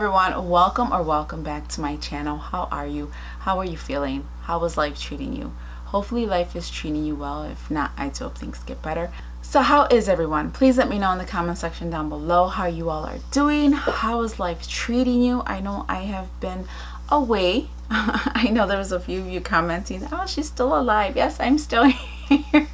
everyone, welcome back to my channel. How are you? How are you feeling? How is life treating you? Hopefully life is treating you well. If not, I do hope things get better. So how is everyone? Please let me know in the comment section down below how you all are doing. How is life treating you? I know I have been away. I know there was a few of you commenting, oh, she's still alive. Yes, I'm still here.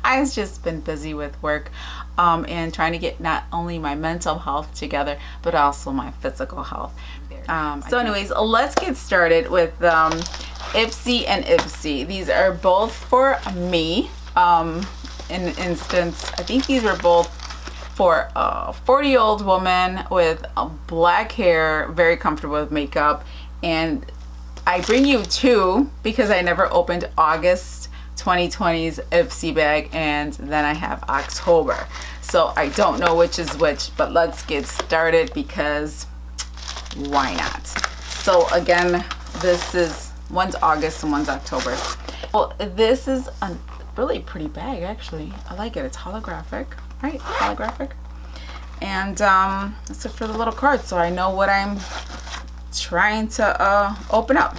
I've just been busy with work and trying to get not only my mental health together, but also my physical health. So anyways, let's get started with Ipsy and Ipsy. These are both for me. In instance, I think these were both for a 40-year-old woman with black hair, very comfortable with makeup. And I bring you two because I never opened August 2020's Ipsy bag, and then I have October, so I don't know which is which, but let's get started because why not? So again, this is one's August and one's October. Well, this is a really pretty bag, actually. I like it. It's holographic, right? Holographic. And let's look for the little card so I know what I'm trying to open up.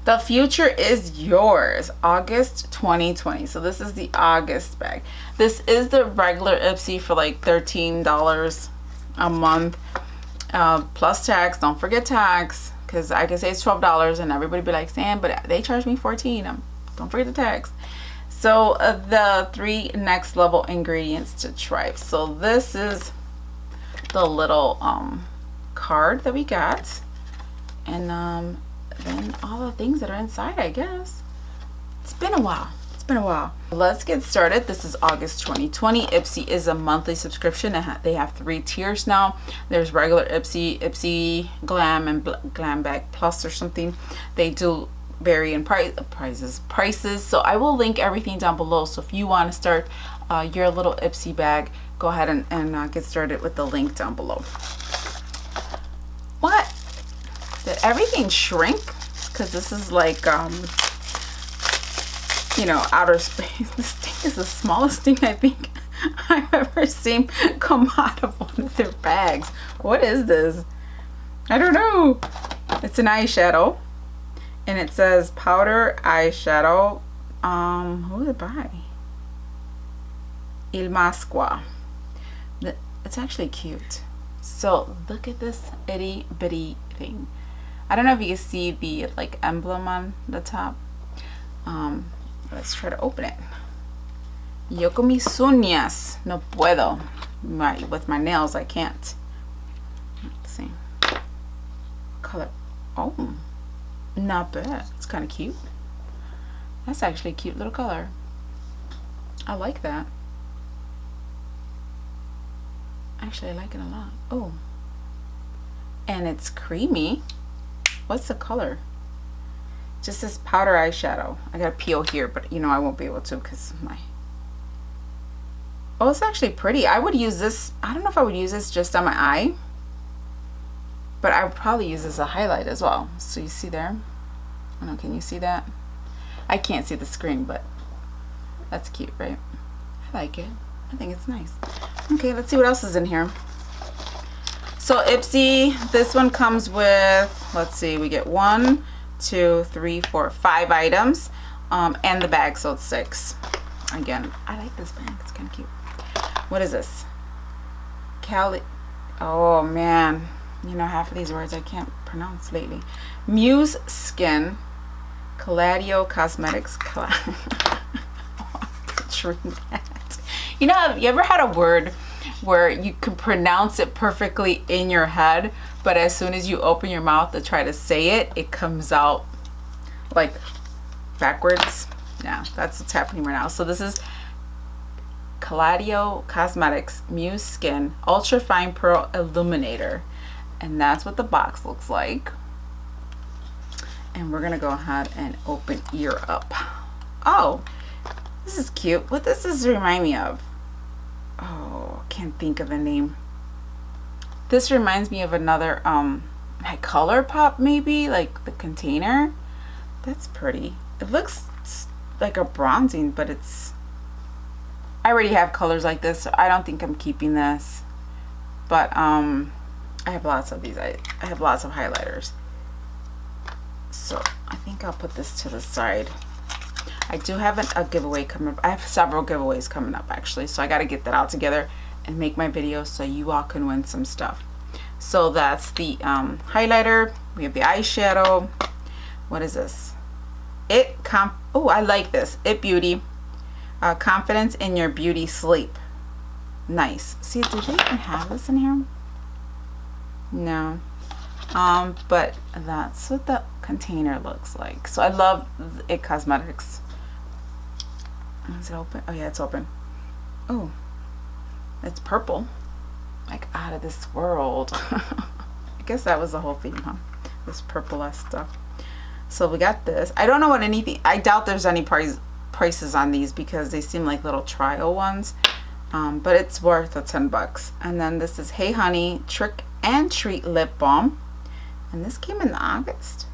The future is yours, August 2020. So this is the August bag. This is the regular Ipsy for like $13 a month, plus tax. Don't forget tax, because I can say it's $12 and everybody be like, Sam, but they charge me $14. Don't forget the tax. So the 3 next level ingredients to try. So this is the little card that we got, and then all the things that are inside, I guess. It's been a while. Let's get started. This is August 2020. Ipsy is a monthly subscription. They have 3 tiers now. There's regular Ipsy, Ipsy Glam, and Glam Bag Plus or something. They do vary in prices. So I will link everything down below. So if you want to start your little Ipsy bag, go ahead and get started with the link down below. What? Did everything shrink? Because this is like, you know, outer space. This thing is the smallest thing I think I've ever seen come out of one of their bags. What is this? I don't know. It's an eyeshadow. And it says powder eyeshadow. Who is it by? Il Masqua. It's actually cute. So look at this itty bitty thing. I don't know if you can see the like emblem on the top. Let's try to open it. Yo con mis uñas no puedo. With my nails I can't. Let's see. Color. Oh, not bad. It's kind of cute. That's actually a cute little color. I like that. Actually, I like it a lot. Oh, and it's creamy. What's the color? Just this powder eyeshadow. I gotta peel here, but you know I won't be able to because my... Oh, it's actually pretty. I would use this. I don't know if I would use this just on my eye, but I would probably use this as a highlight as well. So you see there? I don't know, can you see that? I can't see the screen, but that's cute, right? I like it. I think it's nice. Okay, let's see what else is in here. So Ipsy, this one comes with, let's see, we get 1, 2, 3, 4, 5 items, and the bag, so it's 6. Again, I like this bag. It's kind of cute. What is this? Oh man, you know, half of these words I can't pronounce lately. Muse Skin, Caladio Cosmetics. You know, have you ever had a word where you can pronounce it perfectly in your head, but as soon as you open your mouth to try to say it, it comes out like backwards? Yeah, that's what's happening right now. So this is Caladio Cosmetics Muse Skin Ultra Fine Pearl Illuminator, and that's what the box looks like. And we're gonna go ahead and open ear up. Oh, this is cute. What does this remind me of? Oh, can't think of the name. This reminds me of another like Color Pop, maybe, like the container. That's pretty. It looks like a bronzing, but it's, I already have colors like this, so I don't think I'm keeping this. But I have lots of these. I have lots of highlighters. So I think I'll put this to the side. I do have a giveaway coming up. I have several giveaways coming up actually. So I got to get that all together and make my video so you all can win some stuff. So that's the highlighter. We have the eyeshadow. What is this? Oh, I like this. It Beauty. Confidence in your beauty sleep. Nice. See, do they even have this in here? No. But that's what the container looks like. So I love It Cosmetics. Is it open? Oh yeah, it's open. Oh, it's purple. Like out of this world. I guess that was the whole theme, huh? This purple-esque stuff. So we got this. I don't know what anything. I doubt there's any prices on these because they seem like little trial ones. But it's worth the $10. And then this is Hey Honey Trick and Treat Lip Balm. And this came in August.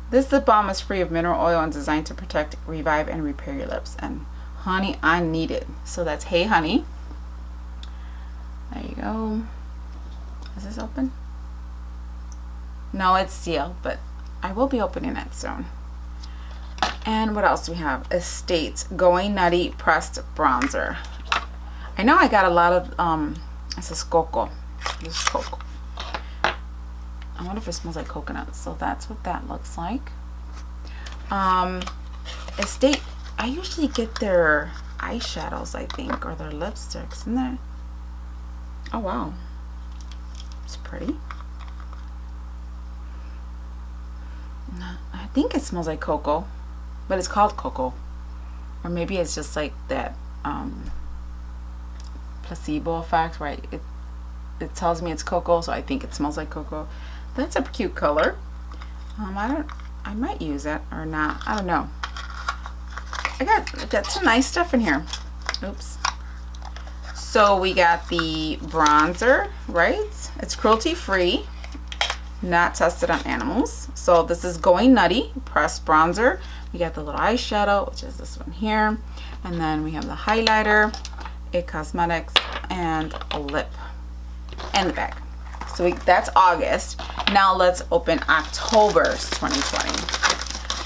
This lip balm is free of mineral oil and designed to protect, revive, and repair your lips. And honey, I need it. So that's Hey Honey. There you go. Is this open? No, it's sealed, but I will be opening it soon. And what else do we have? Estates Going Nutty Pressed Bronzer. I know I got a lot of, this is cocoa. This is cocoa. I wonder if it smells like coconut. So that's what that looks like. Estate, I usually get their eyeshadows, I think, or their lipsticks. Isn't there? Oh, wow. It's pretty. I think it smells like cocoa, but it's called cocoa. Or maybe it's just like that placebo effect, right? It tells me it's cocoa, so I think it smells like cocoa. That's a cute color. I might use it or not. I don't know. I got some nice stuff in here. Oops. So we got the bronzer, right? It's cruelty free, not tested on animals. So this is Going Nutty Pressed Bronzer. We got the little eyeshadow, which is this one here. And then we have the highlighter, It Cosmetics, and a lip and the bag. So that's August. Now let's open October's 2020.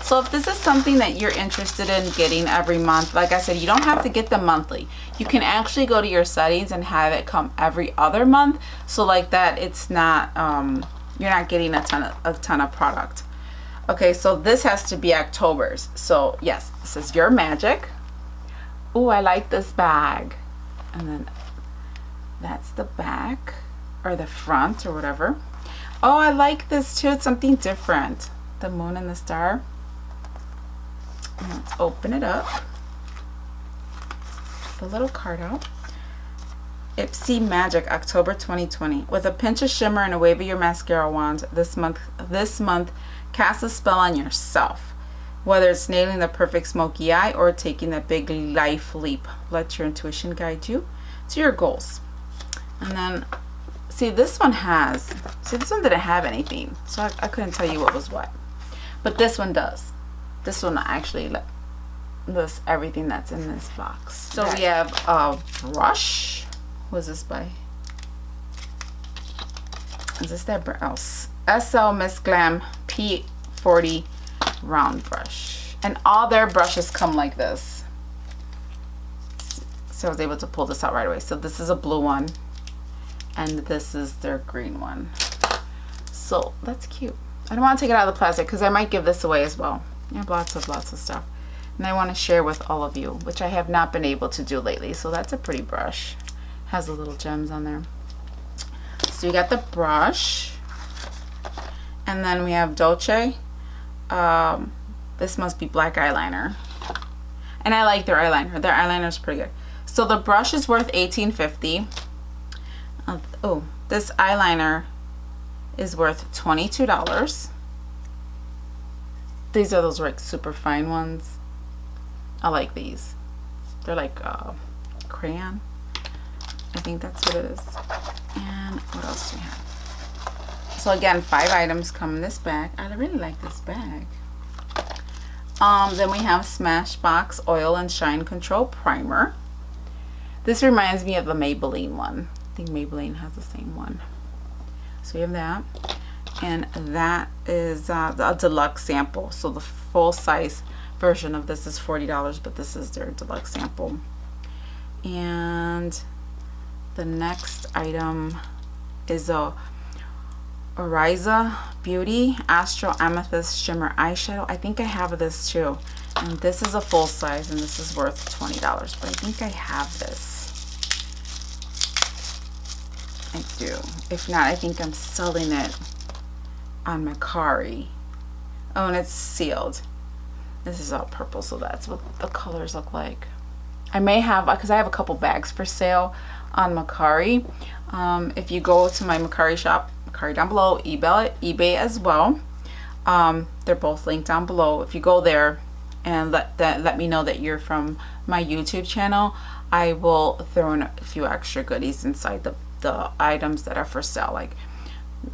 So if this is something that you're interested in getting every month, like I said, you don't have to get them monthly. You can actually go to your settings and have it come every other month. So like that, it's not, you're not getting a ton of product. Okay, so this has to be October's. So yes, this is Your Magic. Oh, I like this bag. And then that's the back or the front or whatever. Oh, I like this too. It's something different. The moon and the star. And let's open it up. The little card out. Ipsy Magic October 2020. With a pinch of shimmer and a wave of your mascara wand, this month cast a spell on yourself. Whether it's nailing the perfect smoky eye or taking that big life leap, let your intuition guide you to your goals. And then, see, this one didn't have anything, so I couldn't tell you what was what. But this one does. This one actually lists everything that's in this box. So we have a brush. Who is this by? Is this that brush? SL Miss Glam P40 round brush. And all their brushes come like this. So I was able to pull this out right away. So this is a blue one. And this is their green one. So that's cute. I don't want to take it out of the plastic because I might give this away as well. I have lots of stuff. And I want to share with all of you, which I have not been able to do lately. So that's a pretty brush. Has the little gems on there. So we got the brush. And then we have Dolce. This must be black eyeliner. And I like their eyeliner. Their eyeliner is pretty good. So the brush is worth $18.50. Oh, this eyeliner is worth $22. These are those like super fine ones. I like these. They're like crayon. I think that's what it is. And what else do we have? So again, 5 items come in this bag. I really like this bag. Then we have Smashbox Oil and Shine Control Primer. This reminds me of the Maybelline one. I think Maybelline has the same one. So we have that, and that is a deluxe sample. So the full size version of this is $40, but this is their deluxe sample. And the next item is a Oriza Beauty Astral Amethyst Shimmer Eyeshadow. I think I have this too, and this is a full size, and this is worth $20, but I think I have this. I do. If not, I think I'm selling it on Mercari. Oh, and it's sealed. This is all purple, so that's what the colors look like. I may have, because I have a couple bags for sale on Mercari. If you go to my Mercari shop, Mercari down below, eBay as well. They're both linked down below. If you go there and let me know that you're from my YouTube channel, I will throw in a few extra goodies inside the items that are for sale. Like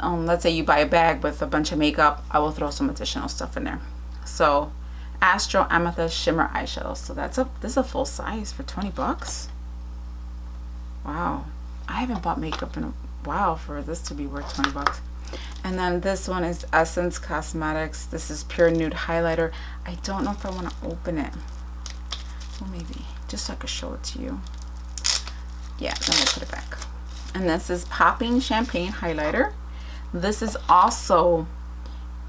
let's say you buy a bag with a bunch of makeup, I will throw some additional stuff in there. So Astral Amethyst Shimmer Eyeshadow. So this is a full size for 20 bucks. Wow, I haven't bought makeup in a while for this to be worth 20 bucks. And then this one is Essence Cosmetics. This is Pure Nude Highlighter. I don't know if I want to open it. Well, maybe just so I could show it to you. Yeah, then we'll put it back. And this is Popping Champagne Highlighter. This is also,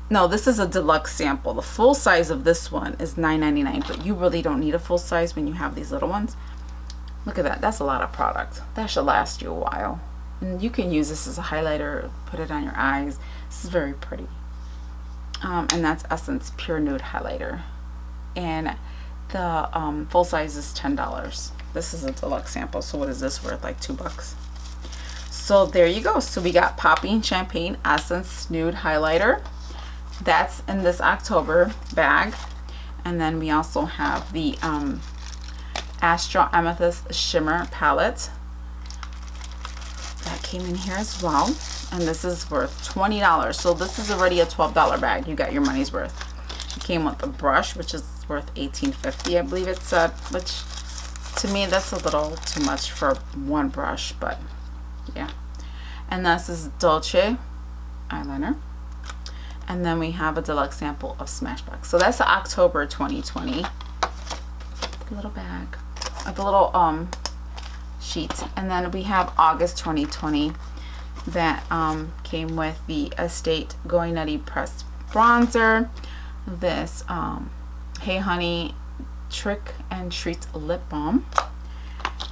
no, this is a deluxe sample. The full size of this one is $9.99, but you really don't need a full size when you have these little ones. Look at that. That's a lot of product. That should last you a while. And you can use this as a highlighter, put it on your eyes. This is very pretty. And that's Essence Pure Nude Highlighter. And the full size is $10. This is a deluxe sample. So what is this worth? Like $2. So there you go. So we got Popping Champagne Essence Nude Highlighter. That's in this October bag. And then we also have the Astral Amethyst Shimmer Palette. That came in here as well. And this is worth $20. So this is already a $12 bag. You got your money's worth. It came with a brush, which is worth $18.50, I believe it said. Which, to me, that's a little too much for one brush, but yeah. And this is Dolce eyeliner. And then we have a deluxe sample of Smashbox. So that's the October 2020. The little bag. The little sheet. And then we have August 2020 that came with the Estate Going Nutty Pressed Bronzer. This Hey Honey Trick and Treat Lip Balm.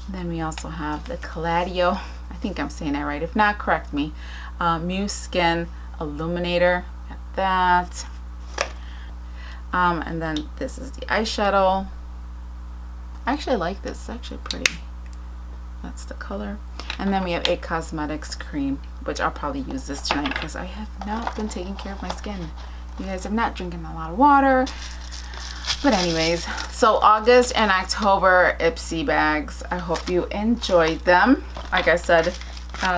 Then we also have the Gladio, I think I'm saying that right, if not, correct me, Muse Skin Illuminator, got that. And then this is the eyeshadow. I actually like this, it's actually pretty. That's the color. And then we have a cosmetics cream, which I'll probably use this tonight because I have not been taking care of my skin. You guys, I'm not drinking a lot of water. But anyways, so August and October Ipsy bags. I hope you enjoyed them. Like I said,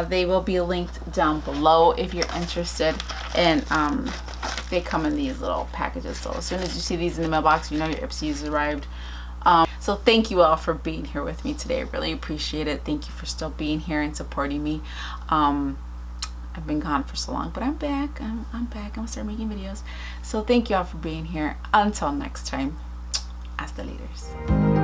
they will be linked down below if you're interested. And they come in these little packages. So as soon as you see these in the mailbox, you know your Ipsy's arrived. So thank you all for being here with me today. I really appreciate it. Thank you for still being here and supporting me. I've been gone for so long, but I'm back. I'm back. I'm gonna start making videos. So thank you all for being here. Until next time, hasta laters.